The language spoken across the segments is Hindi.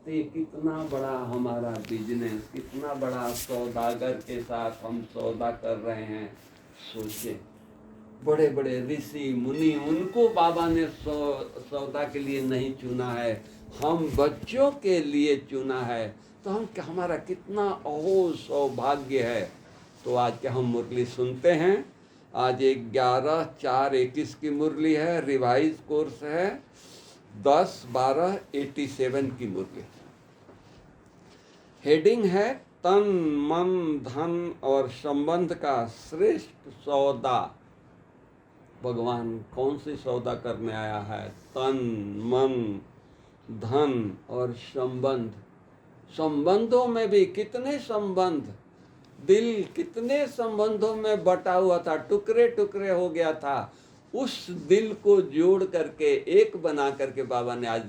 तो ये कितना बड़ा हमारा बिजनेस, कितना बड़ा सौदागर के साथ हम सौदा कर रहे हैं। सोचे बड़े बड़े ऋषि मुनि, उनको बाबा ने सौदा के लिए नहीं चुना है, हम बच्चों के लिए चुना है। तो हम हमारा कितना अहो सौभाग्य है। तो आज के हम मुरली सुनते हैं। आज 11/4/21 की मुरली है, रिवाइज कोर्स है 10/12/87 की मुरली। हेडिंग है तन मन धन और संबंध का श्रेष्ठ सौदा। भगवान कौन सी सौदा करने आया है? तन मन धन और संबंध। संबंधों में भी कितने संबंध, दिल कितने संबंधों में बटा हुआ था, टुकड़े टुकड़े हो गया था। उस दिल को जोड़ करके एक बना करके बाबा ने आज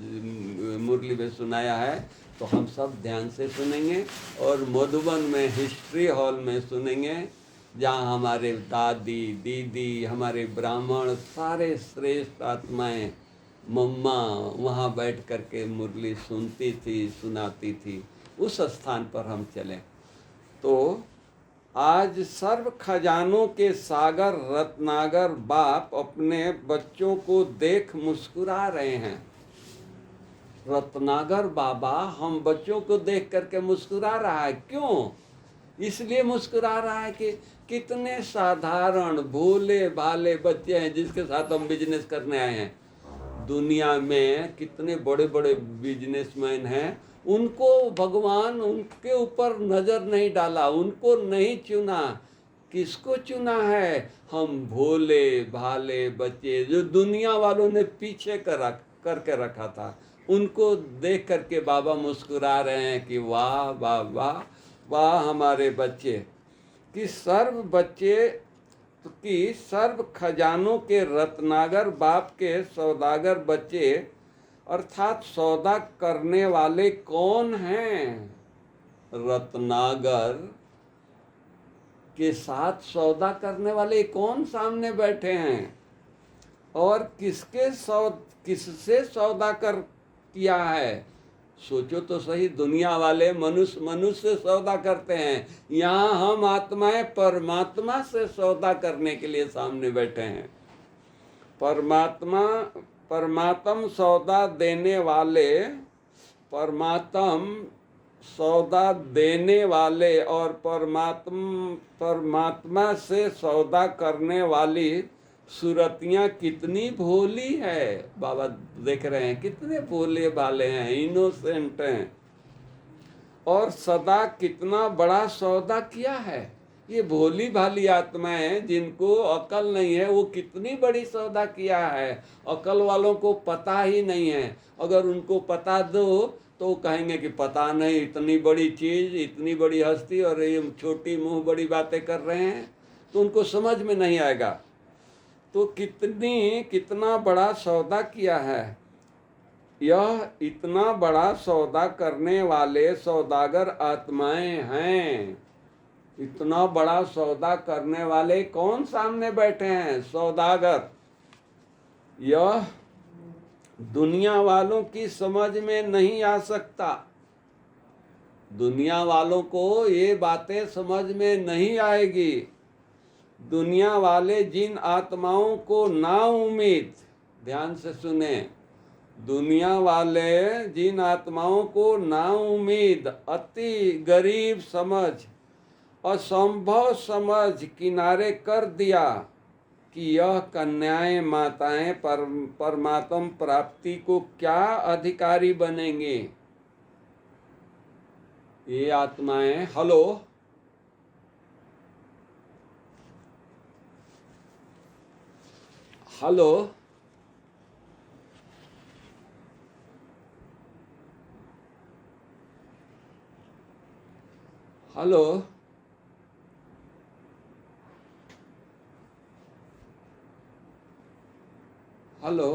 मुरली में सुनाया है। तो हम सब ध्यान से सुनेंगे और मधुबन में हिस्ट्री हॉल में सुनेंगे, जहाँ हमारे दादी दीदी, हमारे ब्राह्मण, सारे श्रेष्ठ आत्माएं, मम्मा वहाँ बैठ करके मुरली सुनती थी, सुनाती थी। उस स्थान पर हम चलें। तो आज सर्व खजानों के सागर रत्नागर बाप अपने बच्चों को देख मुस्कुरा रहे हैं। रत्नागर बाबा हम बच्चों को देख करके मुस्कुरा रहा है। क्यों? इसलिए मुस्कुरा रहा है कि कितने साधारण भोले भाले बच्चे हैं जिसके साथ हम बिजनेस करने आए हैं। दुनिया में कितने बड़े बड़े बिजनेसमैन हैं, उनको भगवान उनके ऊपर नज़र नहीं डाला, उनको नहीं चुना। किसको चुना है? हम भोले भाले बच्चे जो दुनिया वालों ने पीछे करके रखा था, उनको देख करके बाबा मुस्कुरा रहे हैं कि वाह वाह वाह वाह हमारे बच्चे। कि सर्व बच्चे कि सर्व खजानों के रत्नागर बाप के सौदागर बच्चे, अर्थात सौदा करने वाले कौन हैं? रत्नागर के साथ सौदा करने वाले कौन सामने बैठे हैं? और किससे सौदा किया है? सोचो तो सही। दुनिया वाले मनुष्य से सौदा करते हैं, यहाँ हम आत्माएं परमात्मा से सौदा करने के लिए सामने बैठे हैं। परमात्म सौदा देने वाले, परमात्म सौदा देने वाले और परमात्मा से सौदा करने वाली सूरतियाँ कितनी भोली है। बाबा देख रहे हैं कितने भोले भाले हैं, इनोसेंट हैं, और सदा कितना बड़ा सौदा किया है। ये भोली भाली आत्माएं जिनको अकल नहीं है, वो कितनी बड़ी सौदा किया है। अकल वालों को पता ही नहीं है। अगर उनको पता दो तो कहेंगे कि पता नहीं, इतनी बड़ी चीज़, इतनी बड़ी हस्ती, और ये छोटी मुंह बड़ी बातें कर रहे हैं, तो उनको समझ में नहीं आएगा। तो कितना बड़ा सौदा किया है। यह इतना बड़ा सौदा करने वाले सौदागर आत्माएं हैं। इतना बड़ा सौदा करने वाले कौन सामने बैठे हैं? सौदागर। यह दुनिया वालों की समझ में नहीं आ सकता। दुनिया वालों को ये बातें समझ में नहीं आएगी। दुनिया वाले जिन आत्माओं को नाउम्मीद, ध्यान से सुने, दुनिया वाले जिन आत्माओं को नाउम्मीद, अति गरीब समझ, असंभव समझ किनारे कर दिया कि यह कन्याएं माताएं परमात्म प्राप्ति को क्या अधिकारी बनेंगे। ये आत्माएं, हेलो हेलो हेलो हेलो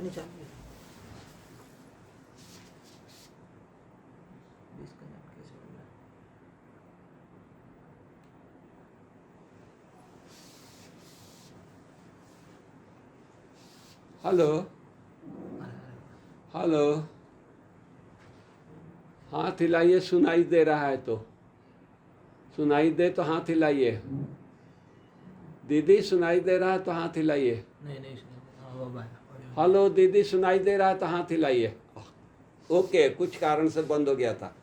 नहीं चाहिए। डिस्कनेक्ट कैसे हो गया? हेलो हेलो, हाथ हिलाइए, सुनाई दे रहा है तो। सुनाई दे तो हाथ हिलाइए। दीदी सुनाई दे रहा है तो हाथ हिलाइए। नहीं हाँ वो बाय। हेलो दीदी, सुनाई दे रहा है तो हाथ हिलाइए। ओके, कुछ कारण से बंद हो गया था।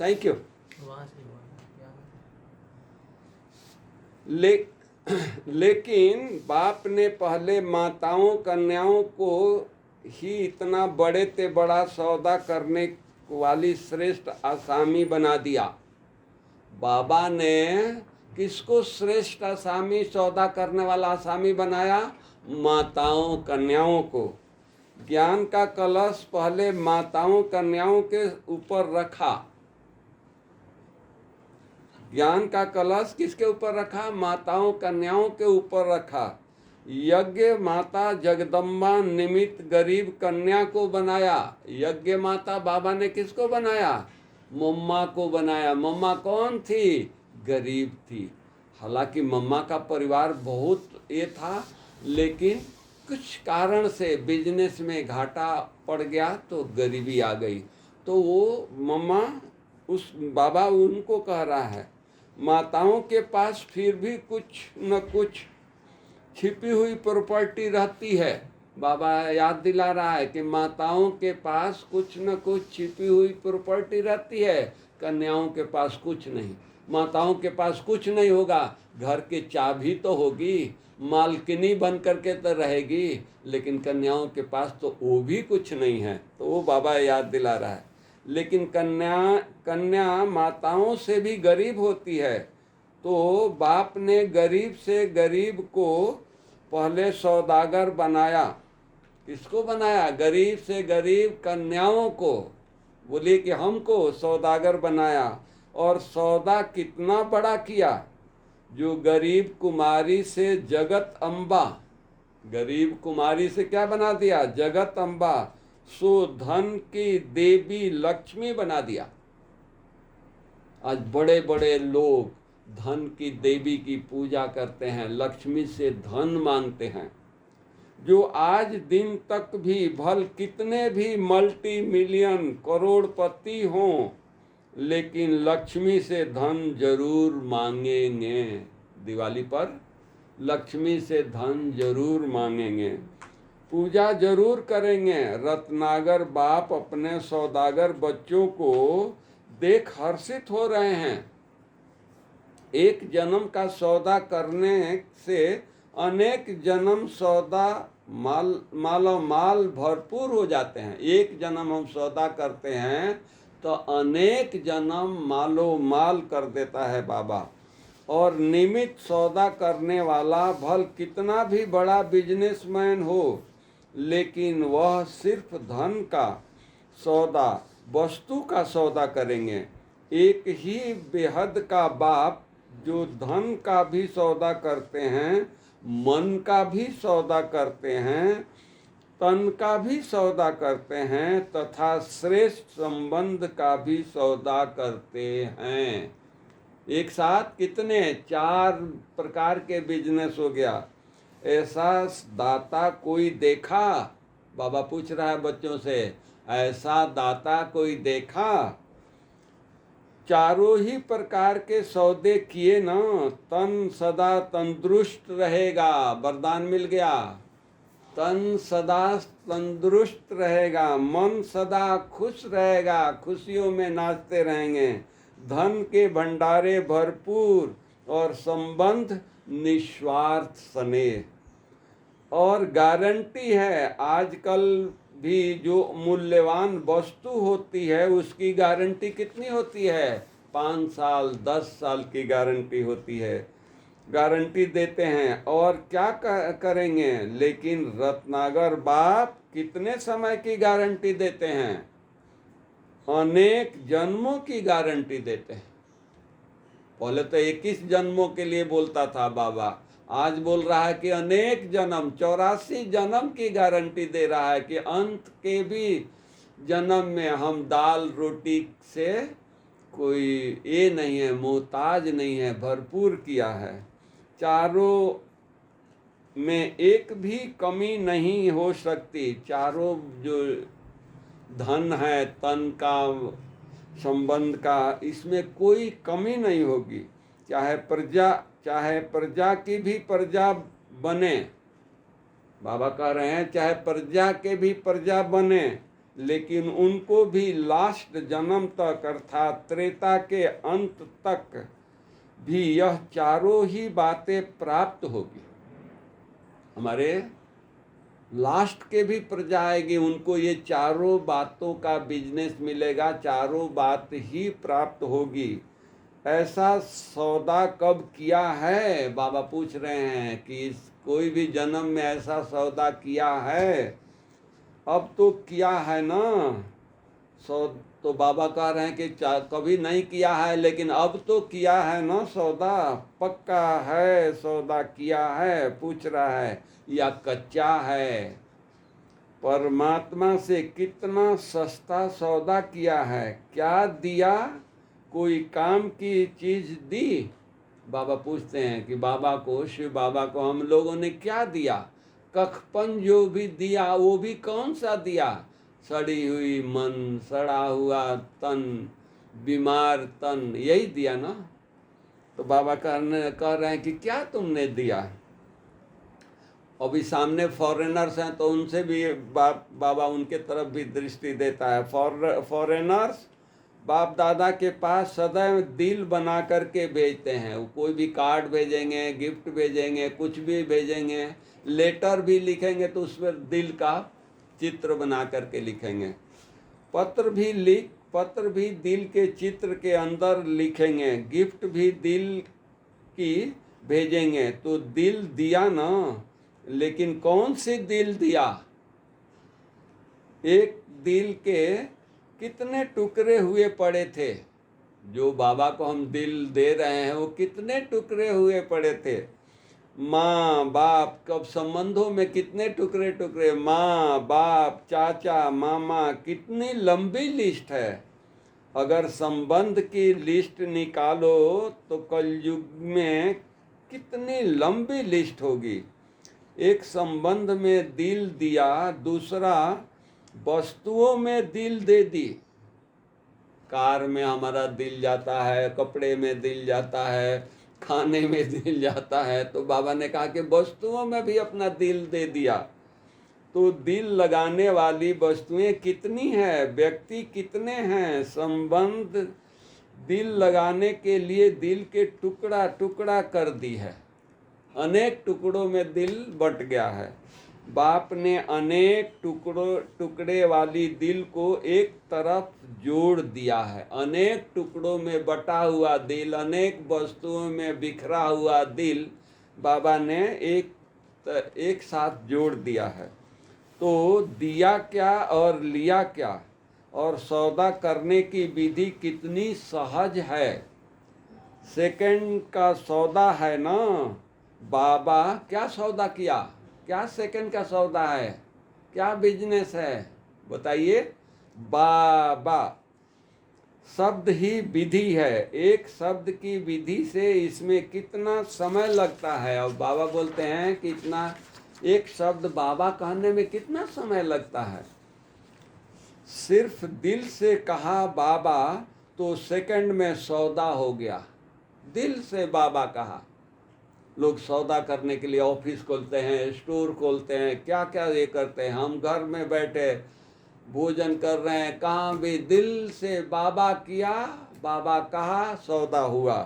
Thank you. वहाँ से हुआ क्या? लेकिन बाप ने पहले माताओं कन्याओं को ही इतना बड़े ते बड़ा सौदा करने वाली श्रेष्ठ आसामी बना दिया। बाबा ने किसको श्रेष्ठ आसामी, सौदा करने वाला आसामी बनाया? माताओं कन्याओं को। ज्ञान का कलश पहले माताओं कन्याओं के ऊपर रखा। ज्ञान का कलश किसके ऊपर रखा? माताओं कन्याओं के ऊपर रखा। यज्ञ माता जगदम्बा निमित्त गरीब कन्या को बनाया। यज्ञ माता बाबा ने किसको बनाया? मम्मा को बनाया। मम्मा कौन थी? गरीब थी। हालांकि मम्मा का परिवार बहुत ये था, लेकिन कुछ कारण से बिजनेस में घाटा पड़ गया तो गरीबी आ गई। तो वो मम्मा, उस बाबा उनको कह रहा है, माताओं के पास फिर भी कुछ न कुछ छिपी हुई प्रॉपर्टी रहती है। बाबा याद दिला रहा है कि माताओं के पास कुछ न कुछ छिपी हुई प्रॉपर्टी रहती है, कन्याओं के पास कुछ नहीं। माताओं के पास कुछ नहीं होगा, घर की चाबी तो होगी, मालकिनी बन करके तो रहेगी, लेकिन कन्याओं के पास तो वो भी कुछ नहीं है। तो वो बाबा याद दिला रहा है। लेकिन कन्या माताओं से भी गरीब होती है। तो बाप ने गरीब से गरीब को पहले सौदागर बनाया। किसको बनाया? गरीब से गरीब कन्याओं को। बोलिए कि हमको सौदागर बनाया। और सौदा कितना बड़ा किया? जो गरीब कुमारी से जगत अम्बा, गरीब कुमारी से क्या बना दिया? जगत अम्बा। सो धन की देवी लक्ष्मी बना दिया। आज बड़े बड़े लोग धन की देवी की पूजा करते हैं, लक्ष्मी से धन मांगते हैं। जो आज दिन तक भी भल कितने भी मल्टी मिलियन करोड़पति हों, लेकिन लक्ष्मी से धन जरूर मांगेंगे। दिवाली पर लक्ष्मी से धन जरूर मांगेंगे, पूजा जरूर करेंगे। रत्नागर बाप अपने सौदागर बच्चों को देख हर्षित हो रहे हैं। एक जन्म का सौदा करने से अनेक जन्म सौदा मालो माल भरपूर हो जाते हैं। एक जन्म हम सौदा करते हैं तो अनेक जन्म मालो माल कर देता है बाबा। और नियमित सौदा करने वाला भल कितना भी बड़ा बिजनेसमैन हो, लेकिन वह सिर्फ धन का सौदा, वस्तु का सौदा करेंगे। एक ही बेहद का बाप जो धन का भी सौदा करते हैं, मन का भी सौदा करते हैं, तन का भी सौदा करते हैं, तथा श्रेष्ठ संबंध का भी सौदा करते हैं। एक साथ कितने? 4 प्रकार के बिजनेस हो गया। ऐसा दाता कोई देखा? बाबा पूछ रहा है बच्चों से, ऐसा दाता कोई देखा? चारों ही प्रकार के सौदे किए ना, तन सदा तंदुरुस्त रहेगा। वरदान मिल गया। तन सदा तंदुरुस्त रहेगा, मन सदा खुश रहेगा, खुशियों में नाचते रहेंगे। धन के भंडारे भरपूर और संबंध निस्वार्थ स्नेह। और गारंटी है, आजकल भी जो मूल्यवान वस्तु होती है उसकी गारंटी कितनी होती है? 5 साल 10 साल की गारंटी होती है। गारंटी देते हैं। और क्या करेंगे? लेकिन रत्नागर बाप कितने समय की गारंटी देते हैं? अनेक जन्मों की गारंटी देते हैं। पहले तो 21 जन्मों के लिए बोलता था बाबा, आज बोल रहा है कि अनेक जन्म, 84 जन्म की गारंटी दे रहा है कि अंत के भी जन्म में हम दाल रोटी से कोई ये नहीं है, मोहताज नहीं है, भरपूर किया है। चारों में एक भी कमी नहीं हो सकती। चारों जो धन है, तन का, संबंध का, इसमें कोई कमी नहीं होगी। चाहे प्रजा की भी प्रजा बने, बाबा कह रहे हैं चाहे प्रजा के भी प्रजा बने, लेकिन उनको भी लास्ट जन्म तक अर्थात त्रेता के अंत तक भी यह चारों ही बातें प्राप्त होगी। हमारे लास्ट के भी प्रजा आएगी, उनको ये चारों बातों का बिजनेस मिलेगा, चारों बात ही प्राप्त होगी। ऐसा सौदा कब किया है? बाबा पूछ रहे हैं कि कोई भी जन्म में ऐसा सौदा किया है? अब तो किया है ना। तो बाबा कह रहे हैं कि कभी नहीं किया है, लेकिन अब तो किया है ना सौदा, पक्का है सौदा किया है। पूछ रहा है या कच्चा है? परमात्मा से कितना सस्ता सौदा किया है, क्या दिया? कोई काम की चीज दी? बाबा पूछते हैं कि बाबा को, शिव बाबा को हम लोगों ने क्या दिया? कखपन जो भी दिया वो भी कौन सा दिया? सड़ी हुई मन, सड़ा हुआ तन, बीमार तन, यही दिया ना। तो बाबा कह रहे हैं कि क्या तुमने दिया? अभी सामने फॉरेनर्स हैं तो उनसे भी बाबा उनके तरफ भी दृष्टि देता है। फॉरेनर्स बाप दादा के पास सदैव दिल बना करके भेजते हैं। वो कोई भी कार्ड भेजेंगे, गिफ्ट भेजेंगे, कुछ भी भेजेंगे, लेटर भी लिखेंगे तो उस पर दिल का चित्र बना करके लिखेंगे। पत्र भी दिल के चित्र के अंदर लिखेंगे, गिफ्ट भी दिल की भेजेंगे। तो दिल दिया ना, लेकिन कौन सी दिल दिया? एक दिल के कितने टुकड़े हुए पड़े थे? जो बाबा को हम दिल दे रहे हैं वो कितने टुकड़े हुए पड़े थे? माँ बाप कब संबंधों में कितने टुकड़े टुकड़े, माँ बाप, चाचा, मामा, कितनी लंबी लिस्ट है। अगर संबंध की लिस्ट निकालो तो कलयुग में कितनी लंबी लिस्ट होगी। एक संबंध में दिल दिया, दूसरा वस्तुओं में दिल दे दी। कार में हमारा दिल जाता है, कपड़े में दिल जाता है, खाने में दिल जाता है। तो बाबा ने कहा कि वस्तुओं में भी अपना दिल दे दिया। तो दिल लगाने वाली वस्तुएं कितनी है, व्यक्ति कितने हैं, संबंध दिल लगाने के लिए दिल के टुकड़ा टुकड़ा कर दी है। अनेक टुकड़ों में दिल बट गया है। बाप ने अनेक टुकड़े वाली दिल को एक तरफ जोड़ दिया है। अनेक टुकड़ों में बटा हुआ दिल, अनेक वस्तुओं में बिखरा हुआ दिल बाबा ने एक साथ जोड़ दिया है। तो दिया क्या और लिया क्या, और सौदा करने की विधि कितनी सहज है। सेकंड का सौदा है ना। बाबा क्या सौदा किया? क्या सेकंड का सौदा है? क्या बिजनेस है? बताइए। बाबा शब्द ही विधि है। एक शब्द की विधि से इसमें कितना समय लगता है। और बाबा बोलते हैं कि इतना एक शब्द बाबा कहने में कितना समय लगता है। सिर्फ दिल से कहा बाबा तो सेकंड में सौदा हो गया। दिल से बाबा कहा। लोग सौदा करने के लिए ऑफिस खोलते हैं, स्टोर खोलते हैं, क्या क्या ये करते हैं। हम घर में बैठे भोजन कर रहे हैं, कहाँ भी दिल से बाबा किया, बाबा कहा, सौदा हुआ।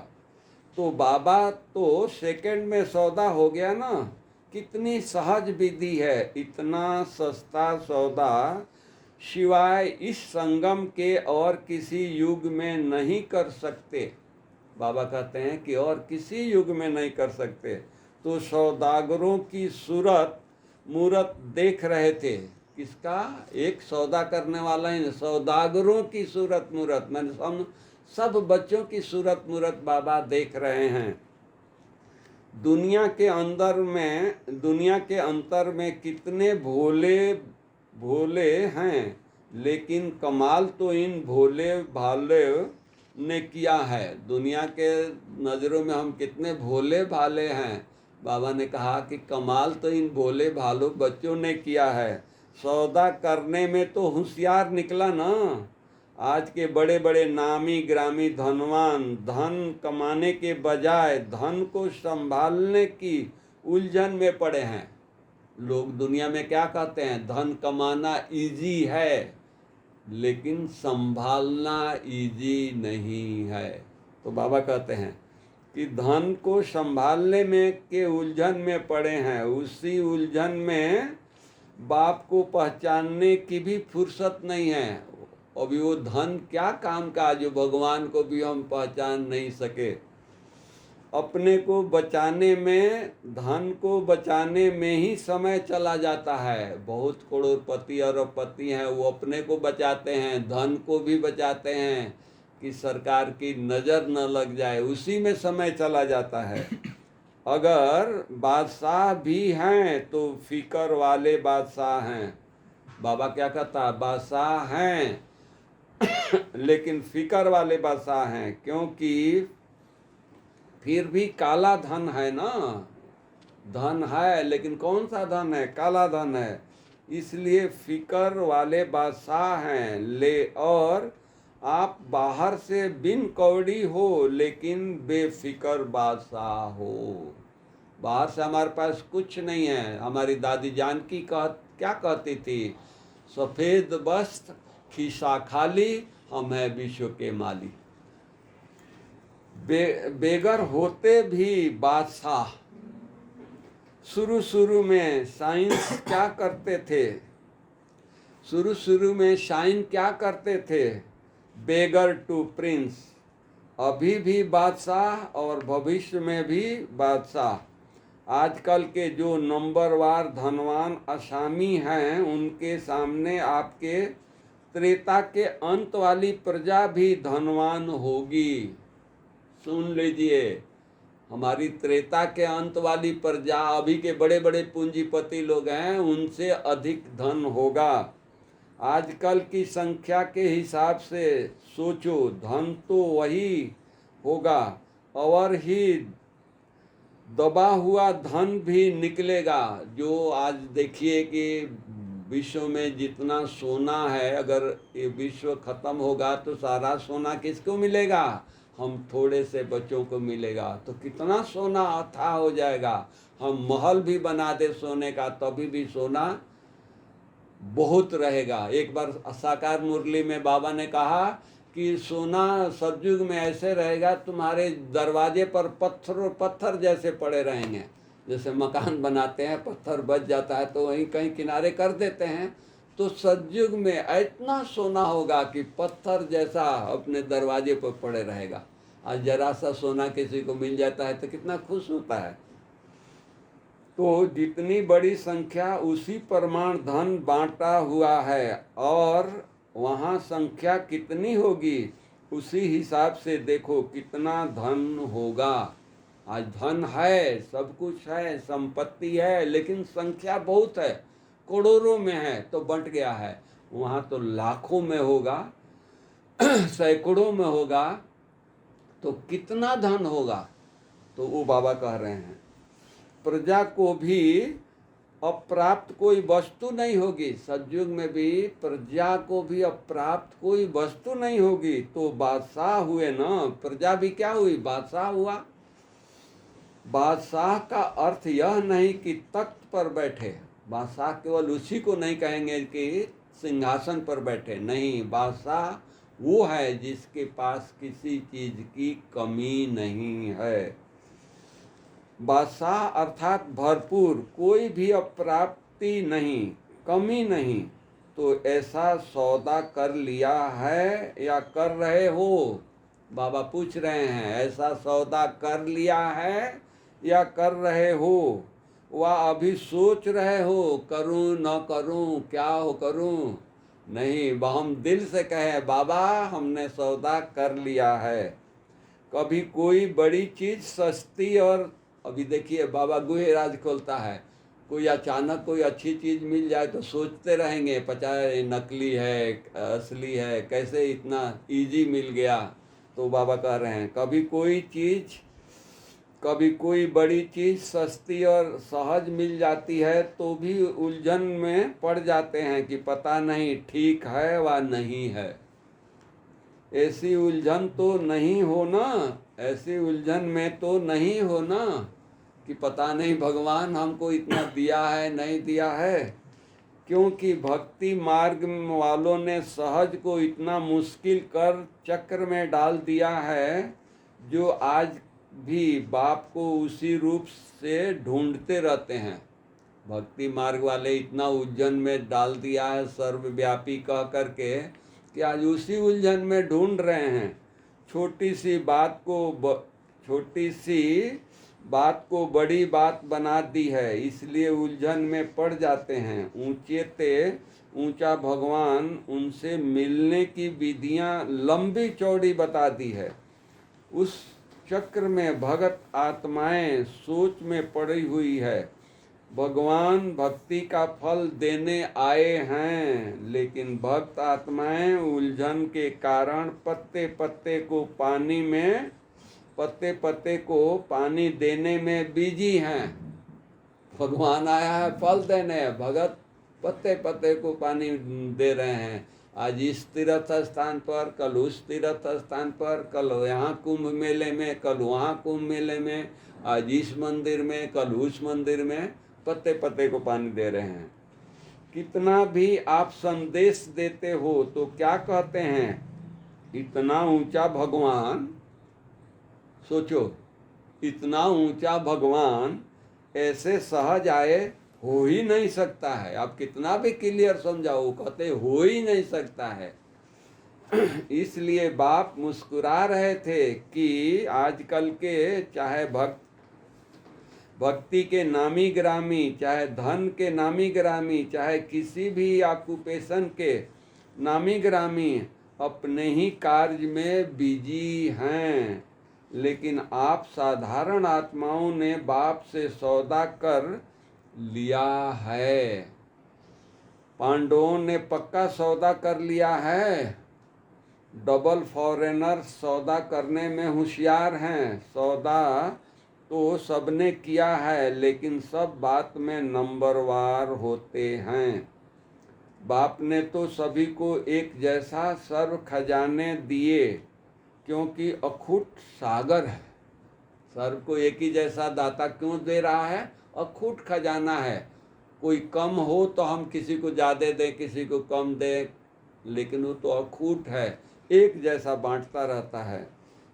तो बाबा तो सेकंड में सौदा हो गया ना। कितनी सहज विधि है। इतना सस्ता सौदा शिवाय इस संगम के और किसी युग में नहीं कर सकते। बाबा कहते हैं कि और किसी युग में नहीं कर सकते। तो सौदागरों की मूरत देख रहे थे। किसका? एक सौदा करने वाला ही, सौदागरों की सूरत मूरत, मैंने सब बच्चों की सूरत मूरत बाबा देख रहे हैं। दुनिया के अंतर में कितने भोले भोले हैं, लेकिन कमाल तो इन भोले भाले ने किया है। दुनिया के नज़रों में हम कितने भोले भाले हैं, बाबा ने कहा कि कमाल तो इन भोले भालों बच्चों ने किया है। सौदा करने में तो होशियार निकला ना। आज के बड़े बड़े नामी ग्रामी धनवान धन कमाने के बजाय धन को संभालने की उलझन में पड़े हैं। लोग दुनिया में क्या कहते हैं, धन कमाना इजी है, लेकिन संभालना इजी नहीं है। तो बाबा कहते हैं कि धन को संभालने में के उलझन में पड़े हैं। उसी उलझन में बाप को पहचानने की भी फुर्सत नहीं है। अभी वो धन क्या काम का जो भगवान को भी हम पहचान नहीं सके। अपने को बचाने में, धन को बचाने में ही समय चला जाता है। बहुत करोड़पति अरबपति हैं, वो अपने को बचाते हैं, धन को भी बचाते हैं कि सरकार की नज़र न लग जाए, उसी में समय चला जाता है। अगर बादशाह भी हैं तो फिकर वाले बादशाह हैं। बाबा क्या कहता है, बादशाह हैं लेकिन फिकर वाले बादशाह हैं, क्योंकि फिर भी काला धन है ना। धन है लेकिन कौन सा धन है, काला धन है। इसलिए फिकर वाले बादशाह हैं। ले और आप बाहर से बिन कौड़ी हो लेकिन बेफिकर बादशाह हो। बाहर से हमारे पास कुछ नहीं है। हमारी दादी जानकी क्या कहती थी, सफ़ेद वस्त्र खिसा खाली, हम है विश्व के माली। बेगर होते भी बादशाह। शुरू में साइंस क्या करते थे, शुरू में साइन क्या करते थे, बेगर टू प्रिंस। अभी भी बादशाह और भविष्य में भी बादशाह। आजकल के जो नंबरवार धनवान असामी हैं, उनके सामने आपके त्रेता के अंत वाली प्रजा भी धनवान होगी। सुन लीजिए, हमारी त्रेता के अंत वाली प्रजा, अभी के बड़े बड़े पूंजीपति लोग हैं, उनसे अधिक धन होगा। आजकल की संख्या के हिसाब से सोचो, धन तो वही होगा और ही दबा हुआ धन भी निकलेगा। जो आज देखिए कि विश्व में जितना सोना है, अगर ये विश्व खत्म होगा तो सारा सोना किसको मिलेगा, हम थोड़े से बच्चों को मिलेगा। तो कितना सोना अथाह हो जाएगा। हम महल भी बना दे सोने का, तभी भी सोना बहुत रहेगा। एक बार साकार मुरली में बाबा ने कहा कि सोना सतयुग में ऐसे रहेगा, तुम्हारे दरवाजे पर पत्थर जैसे पड़े रहेंगे। जैसे मकान बनाते हैं, पत्थर बच जाता है तो वहीं कहीं किनारे कर देते हैं, तो सतयुग में इतना सोना होगा कि पत्थर जैसा अपने दरवाजे पर पड़े रहेगा। आज जरा सा सोना किसी को मिल जाता है तो कितना खुश होता है। तो जितनी बड़ी संख्या उसी प्रमाण धन बांटा हुआ है, और वहाँ संख्या कितनी होगी उसी हिसाब से देखो कितना धन होगा। आज धन है, सब कुछ है, संपत्ति है, लेकिन संख्या बहुत है, करोड़ों में है तो बंट गया है। वहाँ तो लाखों में होगा, सैकड़ों में होगा, तो कितना धन होगा। तो वो बाबा कह रहे हैं प्रजा को भी अप्राप्त कोई वस्तु नहीं होगी। सतयुग में भी प्रजा को भी अप्राप्त कोई वस्तु नहीं होगी। तो बादशाह हुए ना, प्रजा भी क्या हुई, बादशाह हुआ। बादशाह का अर्थ यह नहीं कि तख्त पर बैठे। बादशाह केवल उसी को नहीं कहेंगे कि सिंहासन पर बैठे, नहीं। बादशाह वो है जिसके पास किसी चीज की कमी नहीं है। बादशाह अर्थात भरपूर, कोई भी अप्राप्ति नहीं, कमी नहीं। तो ऐसा सौदा कर लिया है या कर रहे हो, बाबा पूछ रहे हैं, ऐसा सौदा कर लिया है या कर रहे हो, वह अभी सोच रहे हो करूं न करूं, क्या हो करूं। नहीं, हम दिल से कहें बाबा हमने सौदा कर लिया है। कभी कोई बड़ी चीज़ सस्ती और अभी देखिए बाबा गुहे राज खोलता है, कोई अचानक कोई अच्छी चीज़ मिल जाए तो सोचते रहेंगे पता है नकली है असली है, कैसे इतना इजी मिल गया। तो बाबा कह रहे हैं कभी कोई बड़ी चीज़ सस्ती और सहज मिल जाती है तो भी उलझन में पड़ जाते हैं कि पता नहीं ठीक है व नहीं है। ऐसी उलझन में तो नहीं हो ना कि पता नहीं भगवान हमको इतना दिया है नहीं दिया है। क्योंकि भक्ति मार्ग वालों ने सहज को इतना मुश्किल कर चक्र में डाल दिया है, जो आज भी बाप को उसी रूप से ढूंढते रहते हैं। भक्ति मार्ग वाले इतना उलझन में डाल दिया है सर्वव्यापी कह करके कि आज उसी उलझन में ढूंढ रहे हैं। छोटी सी बात को बड़ी बात बना दी है, इसलिए उलझन में पड़ जाते हैं। ऊंचा भगवान उनसे मिलने की विधियां लंबी चौड़ी बता दी है। उस चक्र में भगत आत्माएं सोच में पड़ी हुई है। भगवान भक्ति का फल देने आए हैं, लेकिन भक्त आत्माएं उलझन के कारण पत्ते पत्ते को पानी देने में बिजी हैं। भगवान आया है फल देने, भगत पत्ते पत्ते को पानी दे रहे हैं। आज इस तीर्थ स्थान पर, कल उस तीर्थ स्थान पर, कल यहाँ कुंभ मेले में, कल वहाँ कुंभ मेले में, आज इस मंदिर में, कल उस मंदिर में पत्ते पत्ते को पानी दे रहे हैं। कितना भी आप संदेश देते हो तो क्या कहते हैं, इतना ऊंचा भगवान, सोचो इतना ऊंचा भगवान ऐसे सहज आए हो ही नहीं सकता है। आप कितना भी क्लियर समझाओ कहते हो ही नहीं सकता है। इसलिए बाप मुस्कुरा रहे थे कि आजकल के चाहे भक्ति के नामी ग्रामी, चाहे धन के नामी ग्रामी, चाहे किसी भी ऑक्यूपेशन के नामी ग्रामी अपने ही कार्य में बिजी हैं, लेकिन आप साधारण आत्माओं ने बाप से सौदा कर लिया है। पांडवों ने पक्का सौदा कर लिया है। डबल फॉरेनर सौदा करने में होशियार हैं। सौदा तो सबने किया है, लेकिन सब बात में नंबरवार होते हैं। बाप ने तो सभी को एक जैसा सर्व खजाने दिए, क्योंकि अखूट सागर है। सर्व को एक ही जैसा दाता क्यों दे रहा है, अखूट खजाना है। कोई कम हो तो हम किसी को ज़्यादा दें, किसी को कम दें, लेकिन वो तो अखूट है, एक जैसा बांटता रहता है।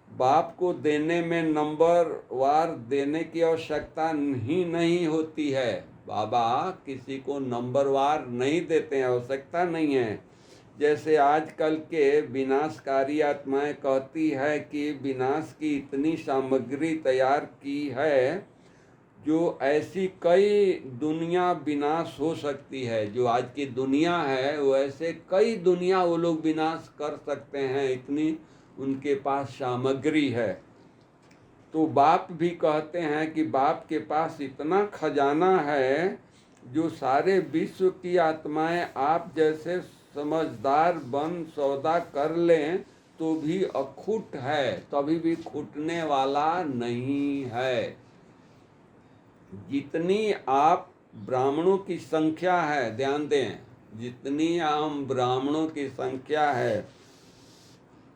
बाप को देने में नंबरवार देने की आवश्यकता ही नहीं होती है। बाबा किसी को नंबरवार नहीं देते हैं, आवश्यकता नहीं है। जैसे आजकल के विनाशकारी आत्माएं कहती है कि विनाश की इतनी सामग्री तैयार की है, जो ऐसी कई दुनिया विनाश हो सकती है। जो आज की दुनिया है वो ऐसे कई दुनिया वो लोग विनाश कर सकते हैं, इतनी उनके पास सामग्री है। तो बाप भी कहते हैं कि बाप के पास इतना खजाना है, जो सारे विश्व की आत्माएं आप जैसे समझदार बन सौदा कर लें तो भी अखूट है, कभी भी खूटने वाला नहीं है। जितनी आप ब्राह्मणों की संख्या है, ध्यान दें, जितनी हम ब्राह्मणों की संख्या है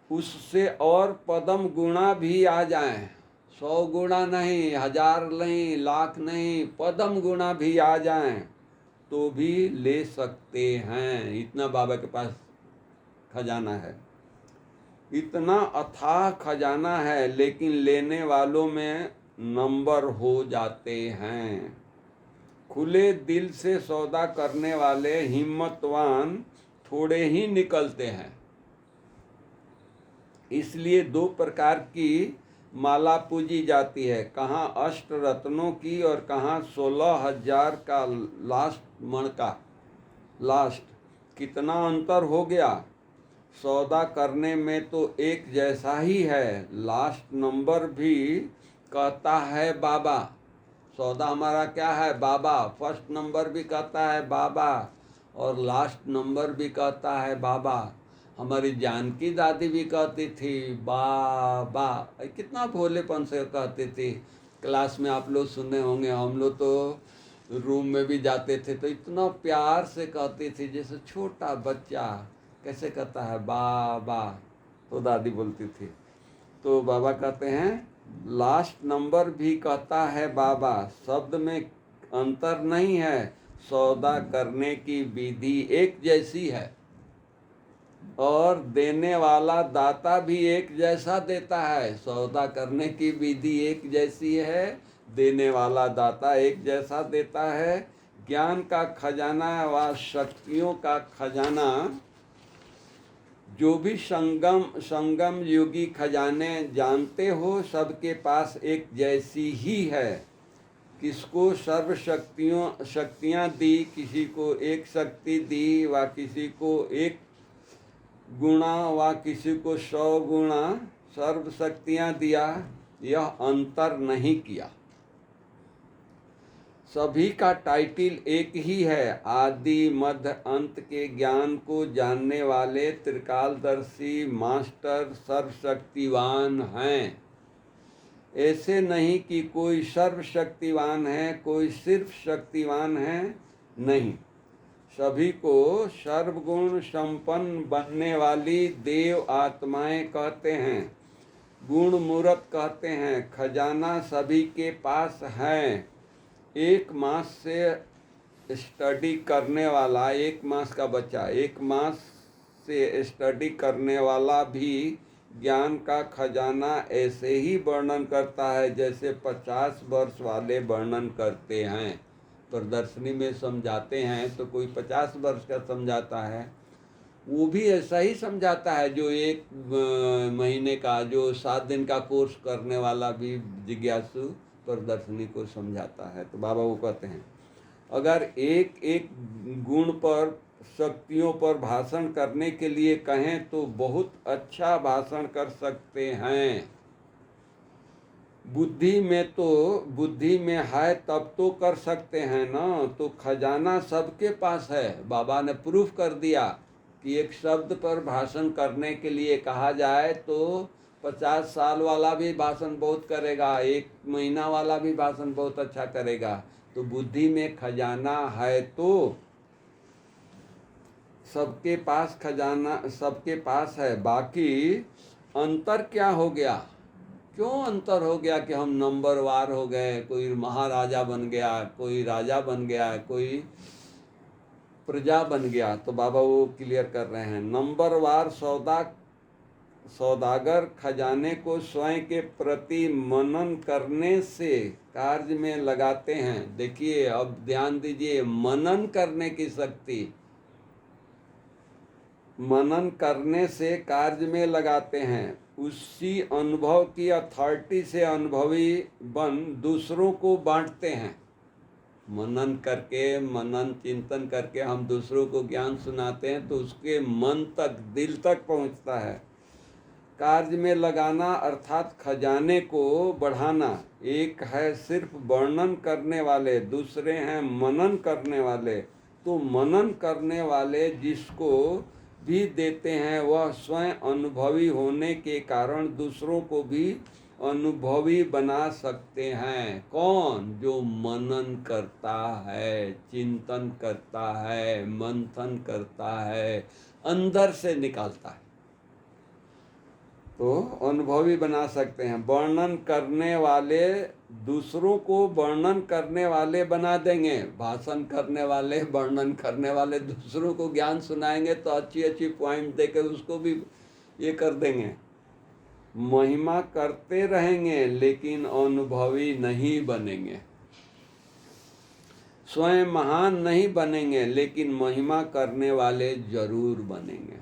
उससे और पदम गुणा भी आ जाएं, 100 गुणा नहीं, 1000 नहीं, लाख नहीं, पदम गुणा भी आ जाएं तो भी ले सकते हैं। इतना बाबा के पास खजाना है, इतना अथाह खजाना है, लेकिन लेने वालों में नंबर हो जाते हैं। खुले दिल से सौदा करने वाले हिम्मतवान थोड़े ही निकलते हैं। इसलिए 2 प्रकार की माला पूजी जाती है, कहाँ अष्ट रत्नों की और कहाँ 16,000 का लास्ट मण का। लास्ट कितना अंतर हो गया। सौदा करने में तो एक जैसा ही है, लास्ट नंबर भी कहता है बाबा सौदा हमारा क्या है? बाबा। फर्स्ट नंबर भी कहता है बाबा और लास्ट नंबर भी कहता है बाबा। हमारी जानकी दादी भी कहती थी बाबा, कितना भोलेपन से कहती थी। क्लास में आप लोग सुने होंगे, हम लोग तो रूम में भी जाते थे तो इतना प्यार से कहती थी जैसे छोटा बच्चा कैसे कहता है बाबा। तो दादी बोलती थी। तो बाबा कहते हैं लास्ट नंबर भी कहता है बाबा, शब्द में अंतर नहीं है, सौदा करने की विधि एक जैसी है और देने वाला दाता भी एक जैसा देता है। सौदा करने की विधि एक जैसी है, देने वाला दाता एक जैसा देता है। ज्ञान का खजाना व शक्तियों का खजाना, जो भी संगम योगी खजाने जानते हो, सबके पास एक जैसी ही है। किसको सर्व शक्तियाँ दी, किसी को एक शक्ति दी व किसी को एक गुणा व किसी को 100 गुणा सर्व शक्तियाँ दिया, यह अंतर नहीं किया। सभी का टाइटिल एक ही है, आदि मध्य अंत के ज्ञान को जानने वाले त्रिकालदर्शी मास्टर सर्वशक्तिवान हैं। ऐसे नहीं कि कोई सर्वशक्तिवान है, कोई सिर्फ शक्तिवान है, नहीं। सभी को सर्वगुण संपन्न बनने वाली देव आत्माएं कहते हैं, गुण मूर्त कहते हैं। खजाना सभी के पास है। एक मास से स्टडी करने वाला, एक मास का बच्चा एक मास से स्टडी करने वाला भी ज्ञान का खजाना ऐसे ही वर्णन करता है जैसे 50 वर्ष वाले वर्णन करते हैं। प्रदर्शनी में समझाते हैं तो कोई 50 वर्ष का समझाता है, वो भी ऐसा ही समझाता है जो एक महीने का, जो 7 दिन का कोर्स करने वाला भी जिज्ञासु प्रदर्शनी को समझाता है। तो बाबा वो कहते हैं अगर एक एक गुण पर, शक्तियों पर भाषण करने के लिए कहें तो बहुत अच्छा भाषण कर सकते हैं। बुद्धि में है तब तो कर सकते हैं ना। तो खजाना सबके पास है। बाबा ने प्रूफ कर दिया कि एक शब्द पर भाषण करने के लिए कहा जाए तो 50 साल वाला भी भाषण बहुत करेगा, 1 महीना वाला भी भाषण बहुत अच्छा करेगा। तो बुद्धि में खजाना है तो सबके पास खजाना, सबके पास है। बाकी अंतर क्या हो गया? क्यों अंतर हो गया कि हम नंबरवार हो गए? कोई महाराजा बन गया, कोई राजा बन गया, कोई प्रजा बन गया। तो बाबा वो क्लियर कर रहे हैं। नंबरवार सौदागर खजाने को स्वयं के प्रति मनन करने से कार्य में लगाते हैं। देखिए अब ध्यान दीजिए, मनन करने की शक्ति, मनन करने से कार्य में लगाते हैं। उसी अनुभव की अथॉरिटी से अनुभवी बन दूसरों को बांटते हैं। मनन करके, मनन चिंतन करके हम दूसरों को ज्ञान सुनाते हैं तो उसके मन तक, दिल तक पहुंचता है। कार्य में लगाना अर्थात खजाने को बढ़ाना। एक है सिर्फ वर्णन करने वाले, दूसरे हैं मनन करने वाले। तो मनन करने वाले जिसको भी देते हैं वह स्वयं अनुभवी होने के कारण दूसरों को भी अनुभवी बना सकते हैं। कौन? जो मनन करता है, चिंतन करता है, मंथन करता है, अंदर से निकालता है, तो अनुभवी बना सकते हैं। वर्णन करने वाले दूसरों को वर्णन करने वाले बना देंगे। भाषण करने वाले, वर्णन करने वाले दूसरों को ज्ञान सुनाएंगे तो अच्छी अच्छी पॉइंट देकर उसको भी ये कर देंगे। महिमा करते रहेंगे लेकिन अनुभवी नहीं बनेंगे। स्वयं महान नहीं बनेंगे लेकिन महिमा करने वाले जरूर बनेंगे।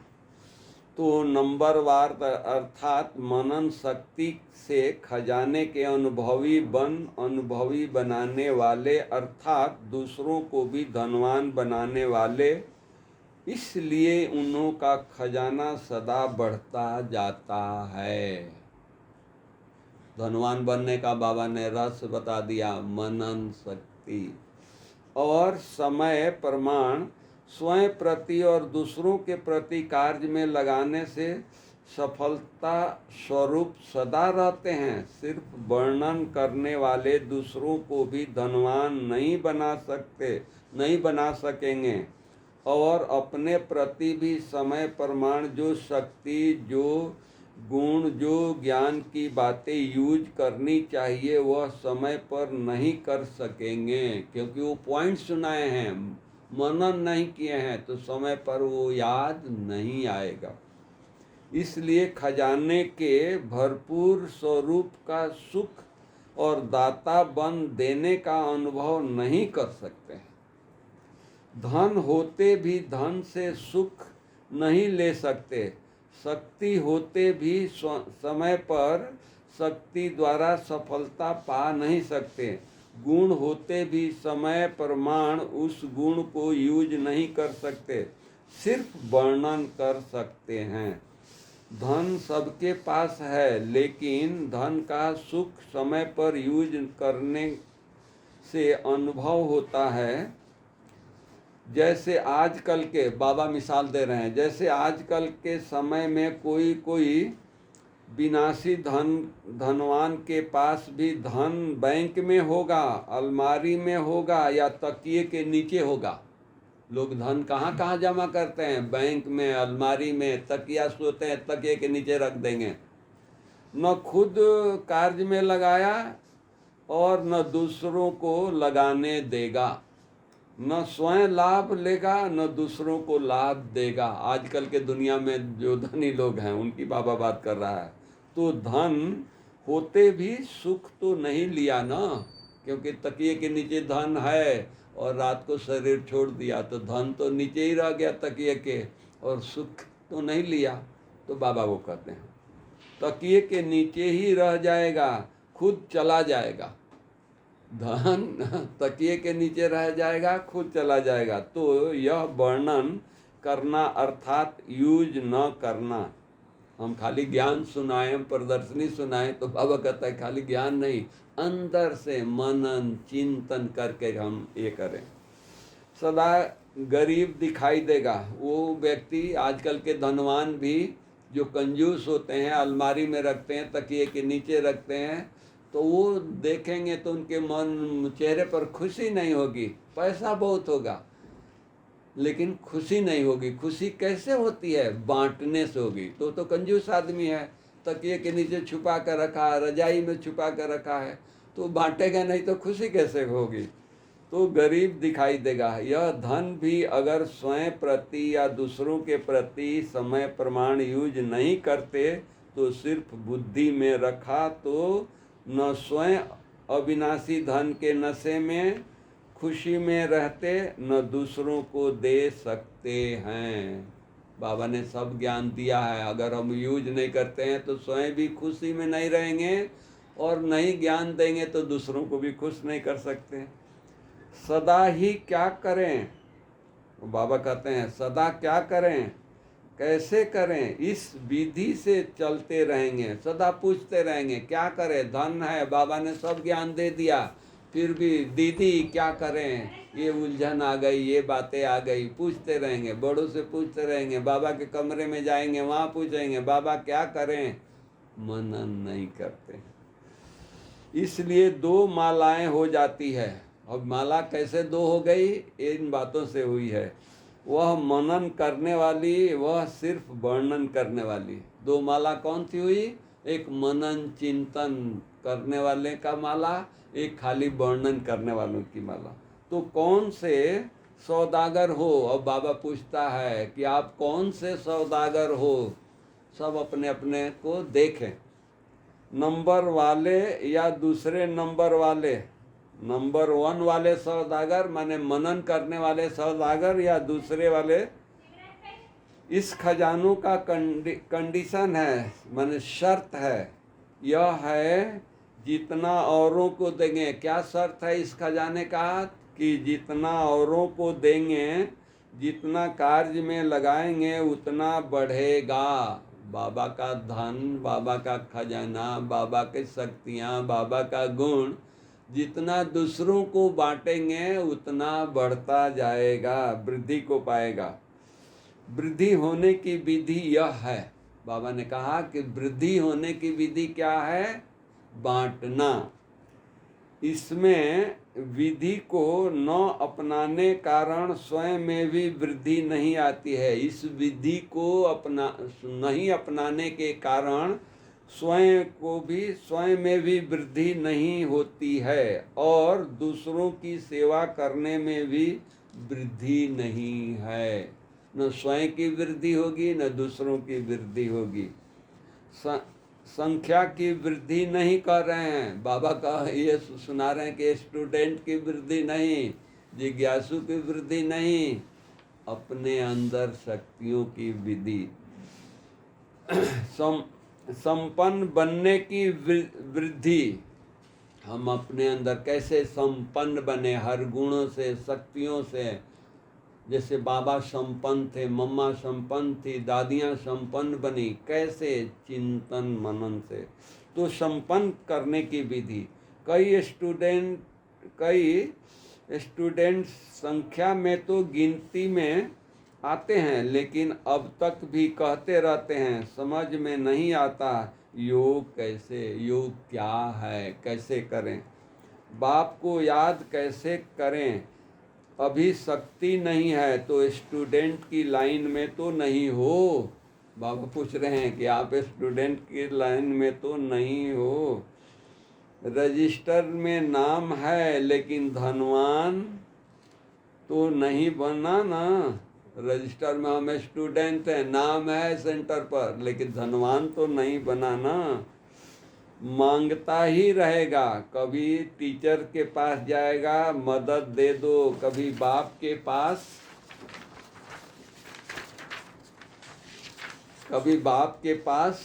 तो नंबरवार अर्थात मनन शक्ति से खजाने के अनुभवी बनाने वाले अर्थात दूसरों को भी धनवान बनाने वाले, इसलिए उन्हों का खजाना सदा बढ़ता जाता है। धनवान बनने का बाबा ने रहस्य बता दिया, मनन शक्ति और समय प्रमाण स्वयं प्रति और दूसरों के प्रति कार्य में लगाने से सफलता स्वरूप सदा रहते हैं। सिर्फ वर्णन करने वाले दूसरों को भी धनवान नहीं बना सकेंगे और अपने प्रति भी समय प्रमाण जो शक्ति, जो गुण, जो ज्ञान की बातें यूज करनी चाहिए वह समय पर नहीं कर सकेंगे, क्योंकि वो पॉइंट सुनाए हैं, मनन नहीं किए हैं, तो समय पर वो याद नहीं आएगा। इसलिए खजाने के भरपूर स्वरूप का सुख और दाता बन देने का अनुभव नहीं कर सकते। धन होते भी धन से सुख नहीं ले सकते, शक्ति होते भी समय पर शक्ति द्वारा सफलता पा नहीं सकते, गुण होते भी समय प्रमाण उस गुण को यूज नहीं कर सकते, सिर्फ वर्णन कर सकते हैं। धन सबके पास है, लेकिन धन का सुख समय पर यूज करने से अनुभव होता है। जैसे आजकल के बाबा मिसाल दे रहे हैं, जैसे आजकल के समय में कोई विनाशी धनवान के पास भी धन बैंक में होगा, अलमारी में होगा या तकिए के नीचे होगा। लोग धन कहाँ कहाँ जमा करते हैं? बैंक में, अलमारी में, तकिया सोते हैं तकिए के नीचे रख देंगे। न खुद कार्य में लगाया और न दूसरों को लगाने देगा, न स्वयं लाभ लेगा न दूसरों को लाभ देगा। आजकल के दुनिया में जो धनी लोग हैं उनकी बाबा बात कर रहा है। तो धन होते भी सुख तो नहीं लिया ना, क्योंकि तकिए के नीचे धन है और रात को शरीर छोड़ दिया तो धन तो नीचे ही रह गया तकिए के, और सुख तो नहीं लिया। तो बाबा वो कहते हैं तकिए के नीचे ही रह जाएगा, खुद चला जाएगा। धन तकिए के नीचे रह जाएगा, खुद चला जाएगा। तो यह वर्णन करना अर्थात यूज न करना। हम खाली ज्ञान सुनाएं, प्रदर्शनी सुनाएं, तो बाबा कहता है खाली ज्ञान नहीं, अंदर से मनन चिंतन करके हम ये करें। सदा गरीब दिखाई देगा वो व्यक्ति। आजकल के धनवान भी जो कंजूस होते हैं, अलमारी में रखते हैं, तकिए के नीचे रखते हैं, तो वो देखेंगे तो उनके मन चेहरे पर खुशी नहीं होगी। पैसा बहुत होगा लेकिन खुशी नहीं होगी। खुशी कैसे होती है? बांटने से होगी। तो कंजूस आदमी है, तकिए के नीचे छुपा कर रखा है, रजाई में छुपा कर रखा है, तो बांटेगा नहीं तो खुशी कैसे होगी? तो गरीब दिखाई देगा। यह धन भी अगर स्वयं प्रति या दूसरों के प्रति समय प्रमाण यूज नहीं करते तो सिर्फ बुद्धि में रखा तो न स्वयं अविनाशी धन के नशे में खुशी में रहते न दूसरों को दे सकते हैं। बाबा ने सब ज्ञान दिया है, अगर हम यूज नहीं करते हैं तो स्वयं भी खुशी में नहीं रहेंगे और नहीं ज्ञान देंगे तो दूसरों को भी खुश नहीं कर सकते। सदा ही क्या करें? बाबा कहते हैं सदा क्या करें, कैसे करें? इस विधि से चलते रहेंगे, सदा पूछते रहेंगे क्या करें। धन है, बाबा ने सब ज्ञान दे दिया, फिर भी दीदी क्या करें, ये उलझन आ गई, ये बातें आ गई, पूछते रहेंगे, बड़ों से पूछते रहेंगे, बाबा के कमरे में जाएंगे वहाँ पूछेंगे बाबा क्या करें, मनन नहीं करते। इसलिए दो मालाएं हो जाती है। अब माला कैसे दो हो गई? इन बातों से हुई है। वह मनन करने वाली, वह सिर्फ वर्णन करने वाली। दो माला कौन सी हुई? एक मनन चिंतन करने वाले का माला, एक खाली वर्णन करने वालों की माला। तो कौन से सौदागर हो? अब बाबा पूछता है कि आप कौन से सौदागर हो? सब अपने अपने को देखें, नंबर वाले या दूसरे नंबर वाले। नंबर 1 वाले सौदागर माने मनन करने वाले सौदागर या दूसरे वाले? इस खजानों का कंडीशन है, माने शर्त है, यह है जितना औरों को देंगे। क्या शर्त है इस खजाने का? कि जितना औरों को देंगे, जितना कार्य में लगाएंगे उतना बढ़ेगा। बाबा का धन, बाबा का खजाना, बाबा की शक्तियाँ, बाबा का गुण जितना दूसरों को बांटेंगे उतना बढ़ता जाएगा, वृद्धि को पाएगा। वृद्धि होने की विधि यह है, बाबा ने कहा कि वृद्धि होने की विधि क्या है? बांटना। इसमें विधि को न अपनाने कारण स्वयं में भी वृद्धि नहीं आती है। इस विधि को नहीं अपनाने के कारण स्वयं में भी वृद्धि नहीं होती है और दूसरों की सेवा करने में भी वृद्धि नहीं है। न स्वयं की वृद्धि होगी न दूसरों की वृद्धि होगी। संख्या की वृद्धि नहीं कर रहे हैं। बाबा का ये सुना रहे हैं कि स्टूडेंट की वृद्धि नहीं, जिज्ञासु की वृद्धि नहीं, अपने अंदर शक्तियों की विधि। संपन्न बनने की वृद्धि। हम अपने अंदर कैसे संपन्न बने, हर गुणों से, शक्तियों से। जैसे बाबा संपन्न थे, मम्मा संपन्न थी, दादियाँ संपन्न बनी, कैसे? चिंतन मनन से। तो संपन्न करने की विधि। कई स्टूडेंट संख्या में तो गिनती में आते हैं, लेकिन अब तक भी कहते रहते हैं, समझ में नहीं आता योग कैसे, योग क्या है, कैसे करें, बाप को याद कैसे करें। अभी शक्ति नहीं है तो स्टूडेंट की लाइन में तो नहीं हो। बाबा पूछ रहे हैं कि आप स्टूडेंट की लाइन में तो नहीं हो। रजिस्टर में नाम है लेकिन धनवान तो नहीं बना ना। रजिस्टर में हम स्टूडेंट हैं, नाम है सेंटर पर, लेकिन धनवान तो नहीं बना ना। मांगता ही रहेगा, कभी टीचर के पास जाएगा, मदद दे दो, कभी बाप के पास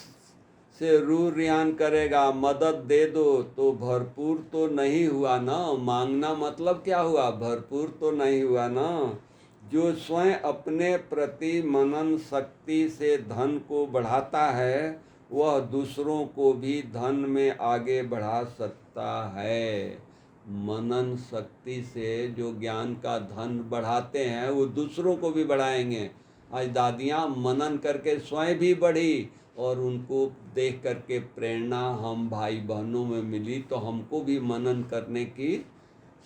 से रू रियान करेगा, मदद दे दो, तो भरपूर तो नहीं हुआ ना। मांगना मतलब क्या हुआ? भरपूर तो नहीं हुआ ना। जो स्वयं अपने प्रति मनन शक्ति से धन को बढ़ाता है वह दूसरों को भी धन में आगे बढ़ा सकता है। मनन शक्ति से जो ज्ञान का धन बढ़ाते हैं वो दूसरों को भी बढ़ाएंगे। आज दादियाँ मनन करके स्वयं भी बढ़ी और उनको देख करके प्रेरणा हम भाई बहनों में मिली, तो हमको भी मनन करने की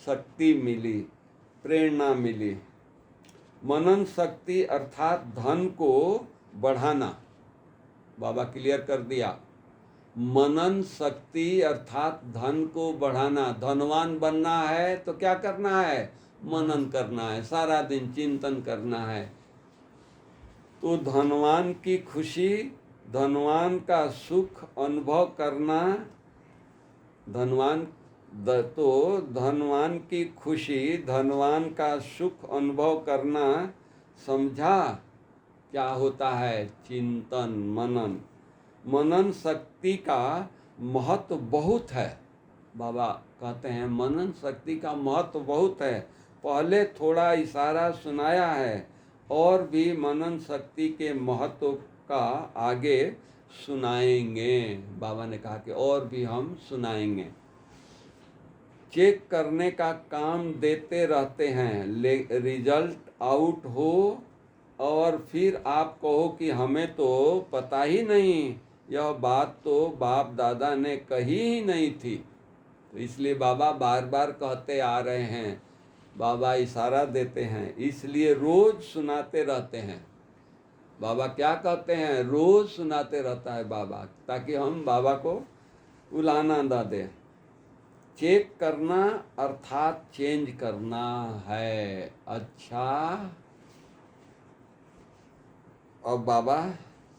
शक्ति मिली, प्रेरणा मिली। मनन शक्ति अर्थात धन को बढ़ाना। बाबा क्लियर कर दिया, मनन शक्ति अर्थात धन को बढ़ाना। धनवान बनना है तो क्या करना है? मनन करना है, सारा दिन चिंतन करना है। तो धनवान की खुशी, धनवान का सुख अनुभव करना, धनवान की खुशी, धनवान का सुख अनुभव करना, समझा क्या होता है? चिंतन मनन। मनन शक्ति का महत्व बहुत है। बाबा कहते हैं मनन शक्ति का महत्व बहुत है। पहले थोड़ा इशारा सुनाया है और भी मनन शक्ति के महत्व का आगे सुनाएंगे। बाबा ने कहा कि और भी हम सुनाएंगे। चेक करने का काम देते रहते हैं, रिजल्ट आउट हो और फिर आप कहो कि हमें तो पता ही नहीं, यह बात तो बाप दादा ने कही ही नहीं थी। तो इसलिए बाबा बार बार कहते आ रहे हैं, बाबा इशारा देते हैं, इसलिए रोज सुनाते रहते हैं। बाबा क्या कहते हैं? रोज सुनाते रहता है बाबा, ताकि हम बाबा को उलाना ना दें। चेक करना अर्थात चेंज करना है। अच्छा, और बाबा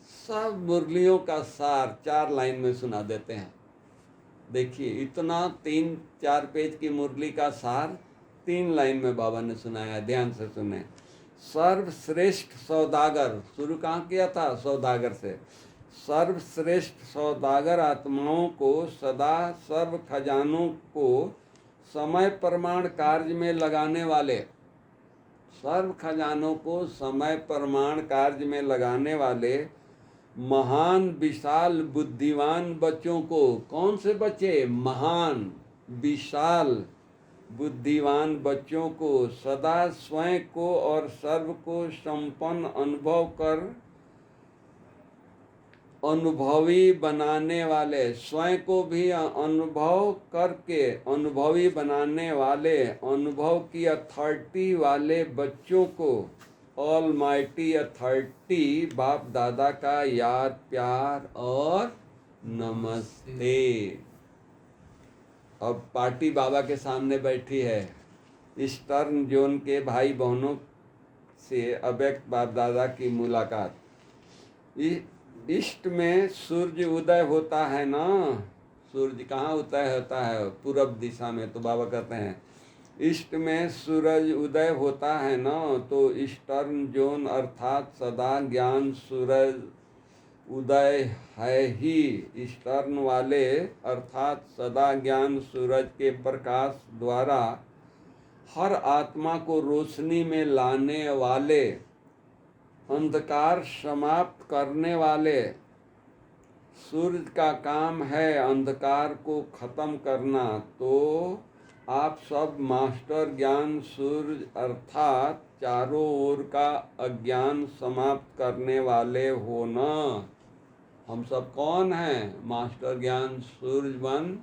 सब मुरलियों का सार 4 लाइन में सुना देते हैं। देखिए, इतना 3-4 पेज की मुरली का सार 3 लाइन में बाबा ने सुनाया। ध्यान से सुने। सर्वश्रेष्ठ सौदागर, शुरू कहाँ किया था? सौदागर से। सर्वश्रेष्ठ सौदागर आत्माओं को सदा सर्व खजानों को समय प्रमाण कार्य में लगाने वाले, सर्व खजानों को समय प्रमाण कार्य में लगाने वाले महान विशाल बुद्धिमान बच्चों को, कौन से बच्चे? महान विशाल बुद्धिमान बच्चों को सदा स्वयं को और सर्व को संपन्न अनुभव कर अनुभवी बनाने वाले, स्वयं को भी अनुभव करके अनुभवी बनाने वाले, अनुभव की अथॉरिटी वाले बच्चों को ऑलमाइटी अथॉरिटी बाप दादा का याद प्यार और नमस्ते। अब पार्टी बाबा के सामने बैठी है। ईस्टर्न जोन के भाई बहनों से अव्यक्त बाप दादा की मुलाकात। ईस्ट में सूर्य उदय होता है ना, सूर्य कहाँ उदय होता है? पूरब दिशा में। तो बाबा कहते हैं ईस्ट में सूरज उदय होता है ना, तो ईस्टर्न जोन अर्थात सदा ज्ञान सूरज उदय है ही। ईस्टर्न वाले अर्थात सदा ज्ञान सूरज के प्रकाश द्वारा हर आत्मा को रोशनी में लाने वाले, अंधकार समाप्त करने वाले। सूर्य का काम है अंधकार को खत्म करना। तो आप सब मास्टर ज्ञान सूर्य अर्थात चारों ओर का अज्ञान समाप्त करने वाले हो ना। हम सब कौन हैं? मास्टर ज्ञान सूर्य बन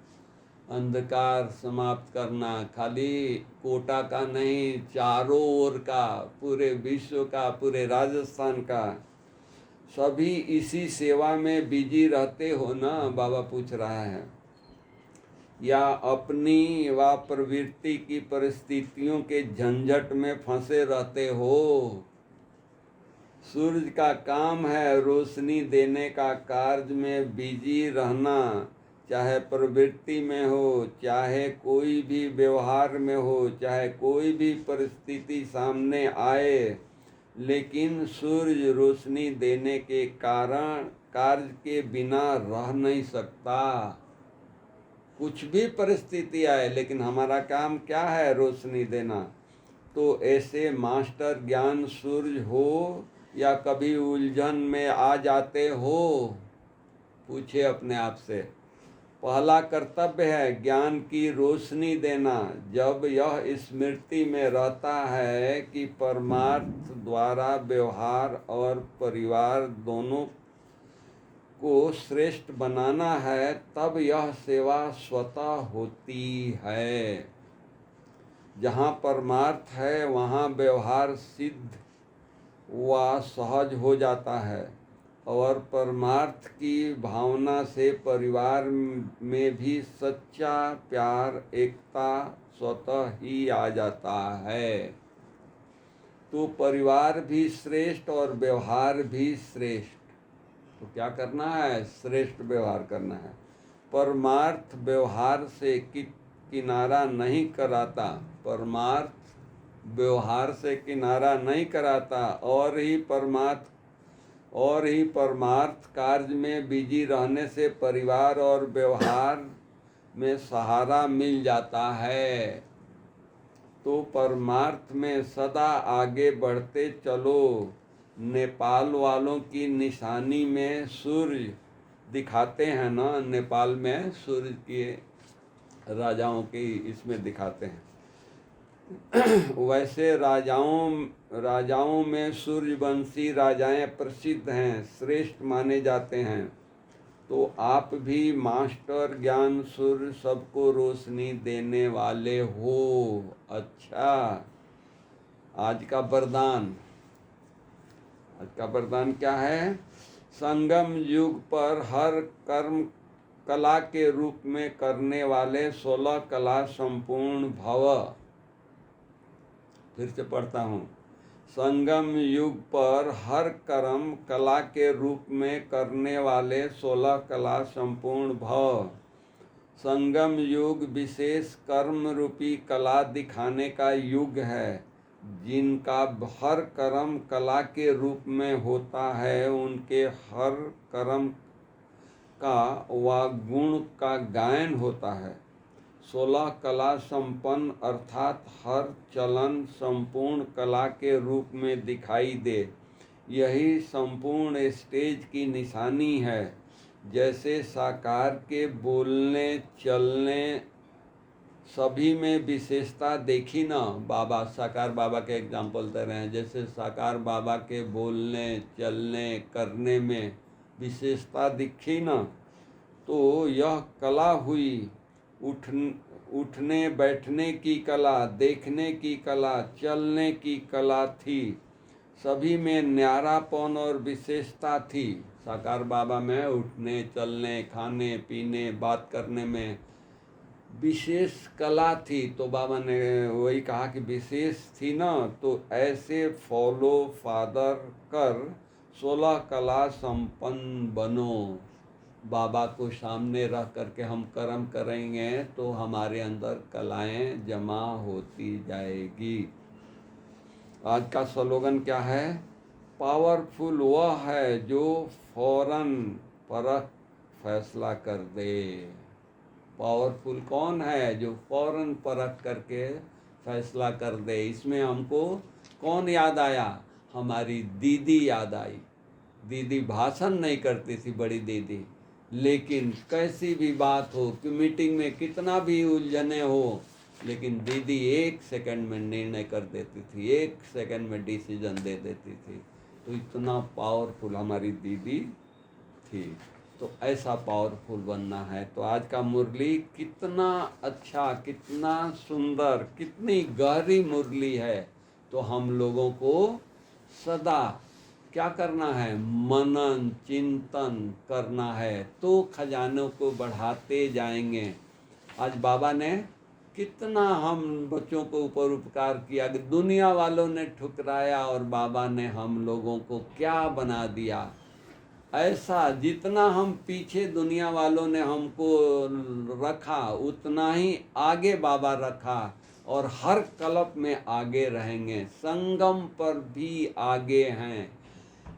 अंधकार समाप्त करना। खाली कोटा का नहीं, चारों ओर का, पूरे विश्व का, पूरे राजस्थान का। सभी इसी सेवा में बिजी रहते हो ना? बाबा पूछ रहा है। या अपनी व प्रवृत्ति की परिस्थितियों के झंझट में फंसे रहते हो? सूरज का काम है रोशनी देने का, कार्य में बिजी रहना। चाहे प्रवृत्ति में हो, चाहे कोई भी व्यवहार में हो, चाहे कोई भी परिस्थिति सामने आए, लेकिन सूर्य रोशनी देने के कारण कार्य के बिना रह नहीं सकता। कुछ भी परिस्थिति आए, लेकिन हमारा काम क्या है? रोशनी देना। तो ऐसे मास्टर ज्ञान सूर्य हो या कभी उलझन में आ जाते हो? पूछे अपने आप से। पहला कर्तव्य है ज्ञान की रोशनी देना। जब यह स्मृति में रहता है कि परमार्थ द्वारा व्यवहार और परिवार दोनों को श्रेष्ठ बनाना है, तब यह सेवा स्वतः होती है। जहाँ परमार्थ है वहाँ व्यवहार सिद्ध व सहज हो जाता है, और परमार्थ की भावना से परिवार में भी सच्चा प्यार एकता स्वतः ही आ जाता है। तो परिवार भी श्रेष्ठ और व्यवहार भी श्रेष्ठ। तो क्या करना है? श्रेष्ठ व्यवहार करना है। परमार्थ व्यवहार से किनारा नहीं कराता, परमार्थ व्यवहार से किनारा नहीं कराता, और ही परमार्थ कार्य में बिजी रहने से परिवार और व्यवहार में सहारा मिल जाता है। तो परमार्थ में सदा आगे बढ़ते चलो। नेपाल वालों की निशानी में सूर्य दिखाते हैं ना, नेपाल में सूर्य के राजाओं की इसमें दिखाते हैं। वैसे राजाओं में सूर्यवंशी राजाएं प्रसिद्ध हैं, श्रेष्ठ माने जाते हैं। तो आप भी मास्टर ज्ञान सूर्य सबको रोशनी देने वाले हो। अच्छा, आज का वरदान क्या है? संगम युग पर हर कर्म कला के रूप में करने वाले 16 कला संपूर्ण भव। फिर से पढ़ता हूँ। संगम युग पर हर कर्म कला के रूप में करने वाले 16 कला संपूर्ण भव। संगम युग विशेष कर्म रूपी कला दिखाने का युग है। जिनका हर कर्म कला के रूप में होता है, उनके हर कर्म का व गुण का गायन होता है। 16 कला संपन्न अर्थात हर चलन संपूर्ण कला के रूप में दिखाई दे। यही संपूर्ण स्टेज की निशानी है। जैसे साकार के बोलने चलने सभी में विशेषता देखी ना, बाबा साकार बाबा के एग्जाम्पल दे रहे हैं। जैसे साकार बाबा के बोलने चलने करने में विशेषता दिखी ना, तो यह कला हुई। उठने बैठने की कला, देखने की कला, चलने की कला थी। सभी में न्यारापन और विशेषता थी। साकार बाबा में उठने चलने खाने पीने बात करने में विशेष कला थी। तो बाबा ने वही कहा कि विशेष थी ना, तो ऐसे फॉलो फादर कर 16 कला संपन्न बनो। बाबा को सामने रख करके हम कर्म करेंगे तो हमारे अंदर कलाएं जमा होती जाएगी। आज का स्लोगन क्या है? पावरफुल वह है जो फौरन परख फैसला कर दे। पावरफुल कौन है? जो फौरन परख करके फैसला कर दे। इसमें हमको कौन याद आया? हमारी दीदी याद आई। दीदी भाषण नहीं करती थी, बड़ी दीदी, लेकिन कैसी भी बात हो कि मीटिंग में कितना भी उलझने हो, लेकिन दीदी 1 सेकंड में निर्णय कर देती थी, 1 सेकंड में डिसीजन दे देती थी। तो इतना पावरफुल हमारी दीदी थी। तो ऐसा पावरफुल बनना है। तो आज का मुरली कितना अच्छा, कितना सुंदर, कितनी गहरी मुरली है। तो हम लोगों को सदा क्या करना है? मनन चिंतन करना है, तो खजानों को बढ़ाते जाएंगे। आज बाबा ने कितना हम बच्चों को ऊपर उपकार किया कि दुनिया वालों ने ठुकराया और बाबा ने हम लोगों को क्या बना दिया। ऐसा जितना हम पीछे दुनिया वालों ने हमको रखा, उतना ही आगे बाबा रखा, और हर कल्प में आगे रहेंगे। संगम पर भी आगे हैं।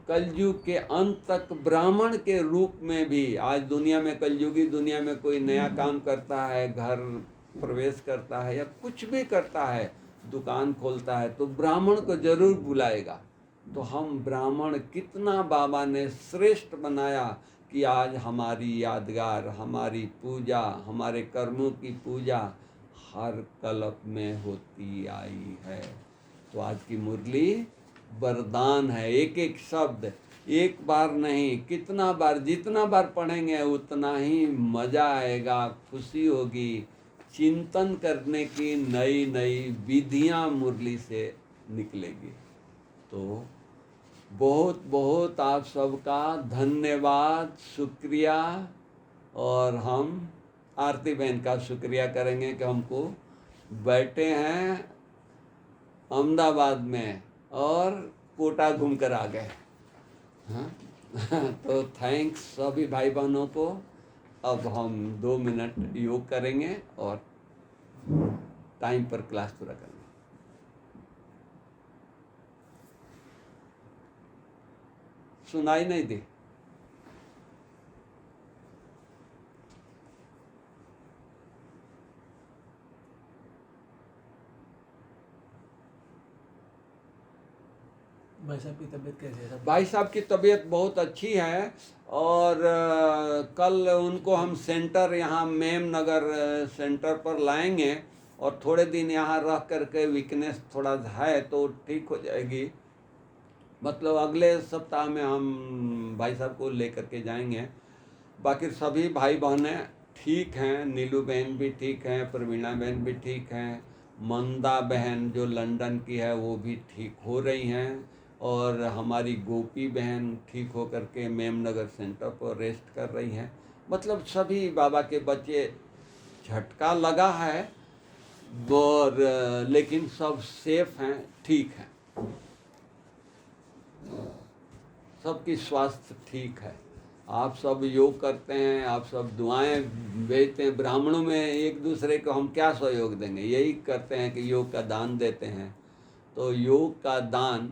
कलयुग के अंत तक ब्राह्मण के रूप में भी। आज दुनिया में, कलयुगी दुनिया में कोई नया काम करता है, घर प्रवेश करता है या कुछ भी करता है, दुकान खोलता है, तो ब्राह्मण को जरूर बुलाएगा। तो हम ब्राह्मण कितना बाबा ने श्रेष्ठ बनाया कि आज हमारी यादगार, हमारी पूजा, हमारे कर्मों की पूजा हर कल्प में होती आई है। तो आज की मुरली वरदान है। एक एक शब्द एक बार नहीं, कितना बार, जितना बार पढ़ेंगे उतना ही मजा आएगा, खुशी होगी। चिंतन करने की नई नई विधियां मुरली से निकलेगी। तो बहुत बहुत आप सबका धन्यवाद, शुक्रिया। और हम आरती बहन का शुक्रिया करेंगे कि हमको बैठे हैं अहमदाबाद में और कोटा घूम कर आ गए। हाँ तो थैंक्स सभी भाई बहनों को। अब हम 2 मिनट योग करेंगे और टाइम पर क्लास पूरा करेंगे। सुनाई नहीं दी? भाई साहब की तबीयत कैसी है? भाई साहब की तबीयत बहुत अच्छी है। और कल उनको हम सेंटर, यहाँ मेम नगर सेंटर पर लाएंगे और थोड़े दिन यहाँ रह करके वीकनेस थोड़ा है तो ठीक हो जाएगी। मतलब अगले सप्ताह में हम भाई साहब को लेकर के जाएंगे। बाकी सभी भाई बहनें ठीक हैं। नीलू बहन भी ठीक हैं, प्रवीणा बहन भी ठीक हैं, मंदा बहन जो लंदन की है वो भी ठीक हो रही हैं, और हमारी गोपी बहन ठीक हो करके मेमनगर सेंटर पर रेस्ट कर रही हैं। मतलब सभी बाबा के बच्चे, झटका लगा है और लेकिन सब सेफ हैं, ठीक हैं, सबकी स्वास्थ्य ठीक है। आप सब योग करते हैं, आप सब दुआएं भेजते हैं। ब्राह्मणों में एक दूसरे को हम क्या सहयोग देंगे? यही करते हैं कि योग का दान देते हैं। तो योग का दान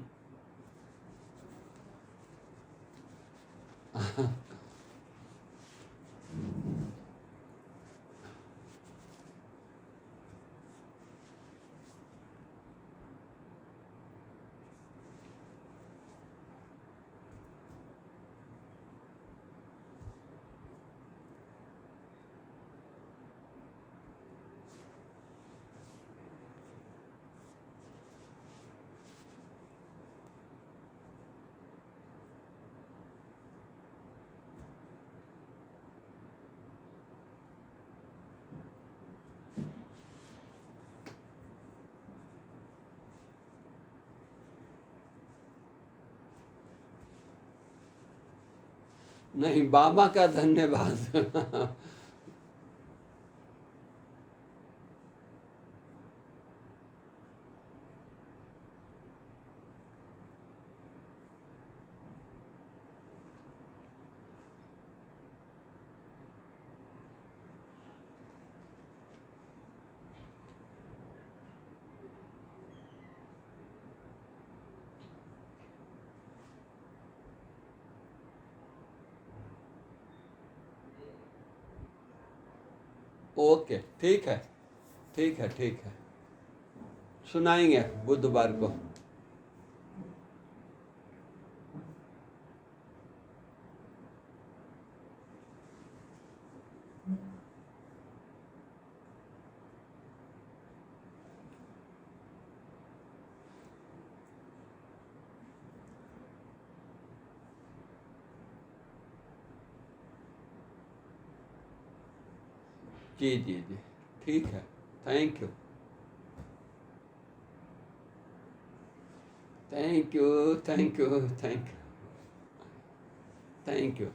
नहीं, बाबा का धन्यवाद। ओके, ठीक है, ठीक है, ठीक है, सुनाएंगे बुधवार को। जी जी जी, ठीक है, thank you, thank you, thank you, thank you, thank you.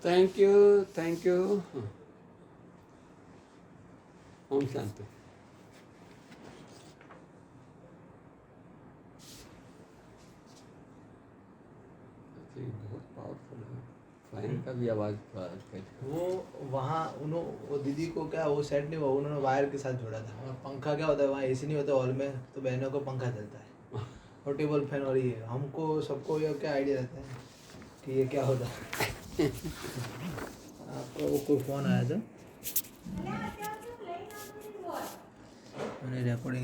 Thank you, thank you. ओम शांति। बहुत पावरफुल है। फैन का भी आवाज़ थोड़ा कैसे। वो वहाँ वो दीदी को क्या वो सेट नहीं हुआ, उन्होंने वायर के साथ जोड़ा था। और पंखा क्या होता है, वहाँ एसी नहीं होता हॉल में, तो बहनों को पंखा चलता है और टेबल फैन। और ये हमको सबको ये क्या आइडिया रहता है कि ये क्या होता है। आपको वो कोई फ़ोन आया था, मैंने रिकॉर्डिंग